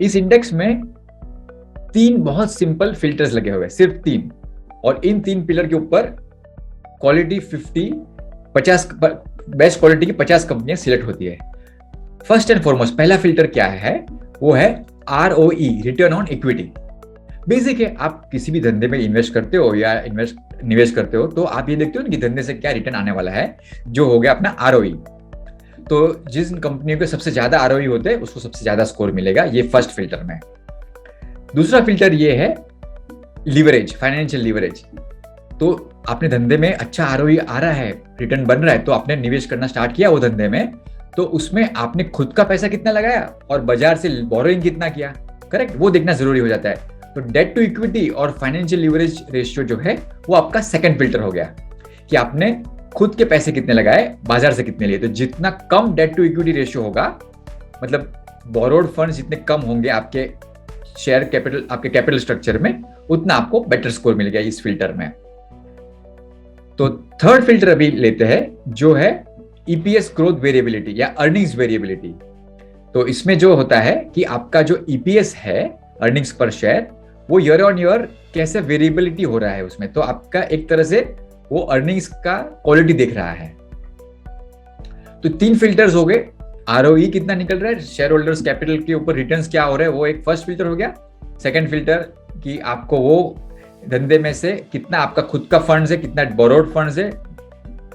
इस इंडेक्स में 3 बहुत सिंपल फिल्टर्स लगे हुए हैं, सिर्फ 3, और इन 3 पिलर के ऊपर क्वालिटी 50 बेस्ट क्वालिटी की 50 कंपनियां सिलेक्ट होती है। फर्स्ट एंड फॉरमोस्ट पहला फिल्टर क्या है, वो है ROE, return on equity. Basic है, आप किसी भी धंधे में इन्वेस्ट करते हो या निवेश करते हो तो आप ये देखते हो कि धंधे से क्या रिटर्न आने वाला है, जो हो गया अपना ROE। तो जिस कंपनी के सबसे ज्यादा ROE होते हैं उसको सबसे ज्यादा स्कोर मिलेगा, ये फर्स्ट फिल्टर में। दूसरा फिल्टर ये है लीवरेज, फाइनेंशियल लीवरेज। तो आपने धंधे में अच्छा ROE आ रहा है, रिटर्न बन रहा है, तो आपने निवेश करना स्टार्ट किया वो धंधे में, तो उसमें आपने खुद का पैसा कितना लगाया और बाजार से बोरोइंग कितना किया, करेक्ट, वो देखना जरूरी हो जाता है। तो डेट टू इक्विटी और फाइनेंशियल लीवरेज रेशियो जो है वो आपका सेकंड फिल्टर हो गया, कि आपने खुद के पैसे कितने लगाए, बाजार से कितने लिए। तो जितना कम डेट टू इक्विटी रेशियो होगा, मतलब बोरोड फंड जितने कम होंगे आपके शेयर कैपिटल, आपके कैपिटल स्ट्रक्चर में, उतना आपको बेटर स्कोर मिलेगा इस फिल्टर में। तो थर्ड फिल्टर अभी लेते हैं, जो है EPS ग्रोथ वेरिएबिलिटी या अर्निंग्स वेरिएबिलिटी। तो इसमें जो होता है कि आपका जो EPS है, अर्निंग्स पर शेयर, वो ईयर ऑन ईयर कैसे वेरिएबिलिटी हो रहा है उसमें। तो आपका एक तरह से वो अर्निंग्स का क्वालिटी देख रहा है। तो 3 फिल्टर्स हो गए, ROE कितना निकल रहा है, शेयर होल्डर्स कैपिटल के ऊपर रिटर्न्स क्या हो रहे हैं, वो एक फर्स्ट फिल्टर हो गया। सेकंड फिल्टर कि आपको वो धंधे में से कितना आपका खुद का फंड्स है, कितना बोरोड फंड्स है,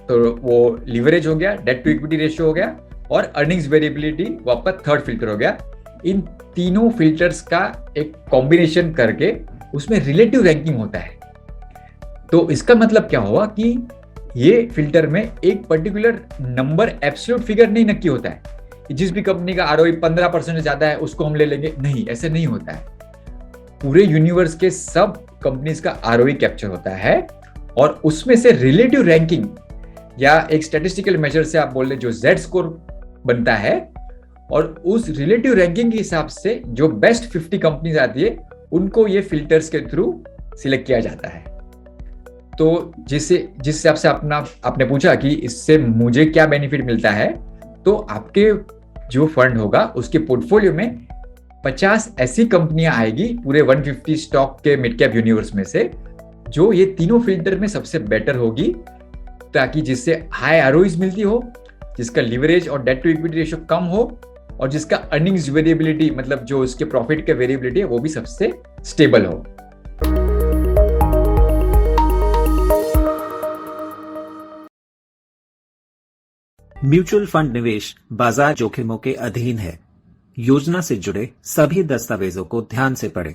तो वो लीवरेज हो गया, डेट टू इक्विटी रेशियो हो गया, और अर्निंग्स वेरिएबिलिटी वो आपका थर्ड फिल्टर हो गया। इन तीनों फिल्टर्स का एक कॉम्बिनेशन करके उसमें रिलेटिव रैंकिंग होता है। तो इसका मतलब क्या हुआ कि ये फिल्टर में एक पर्टिकुलर नंबर, एब्सोल्यूट फिगर नहीं नक्की होता है कि जिस भी कंपनी का ROE 15% से ज्यादा है उसको हम ले लेंगे, नहीं, ऐसे नहीं होता है। पूरे यूनिवर्स के सब कंपनीज का ROE कैप्चर होता है, और उसमें से रिलेटिव रैंकिंग या एक स्टैटिस्टिकल मेजर से आप बोल रहे जो Z स्कोर बनता है, और उस रिलेटिव रैंकिंग के हिसाब से जो बेस्ट 50 कंपनीज आती है उनको ये फिल्टर्स के थ्रू सिलेक्ट किया जाता है। तो जिससे आपसे आपने पूछा कि इससे मुझे क्या बेनिफिट मिलता है, तो आपके जो फंड होगा उसके पोर्टफोलियो में 50 ऐसी कंपनियां आएगी पूरे 150 स्टॉक के मिड कैप यूनिवर्स में से, जो ये तीनों फिल्टर में सबसे बेटर होगी, ताकि जिससे हाई ROEs मिलती हो, जिसका लीवरेज और डेट टू इक्विटी रेशियो कम हो, और जिसका अर्निंग्स वेरिएबिलिटी, मतलब जो उसके प्रॉफिट के वेरिएबिलिटी है, वो भी सबसे स्टेबल हो। म्यूचुअल फंड निवेश बाजार जोखिमों के अधीन है। योजना से जुड़े सभी दस्तावेजों को ध्यान से पढ़ें।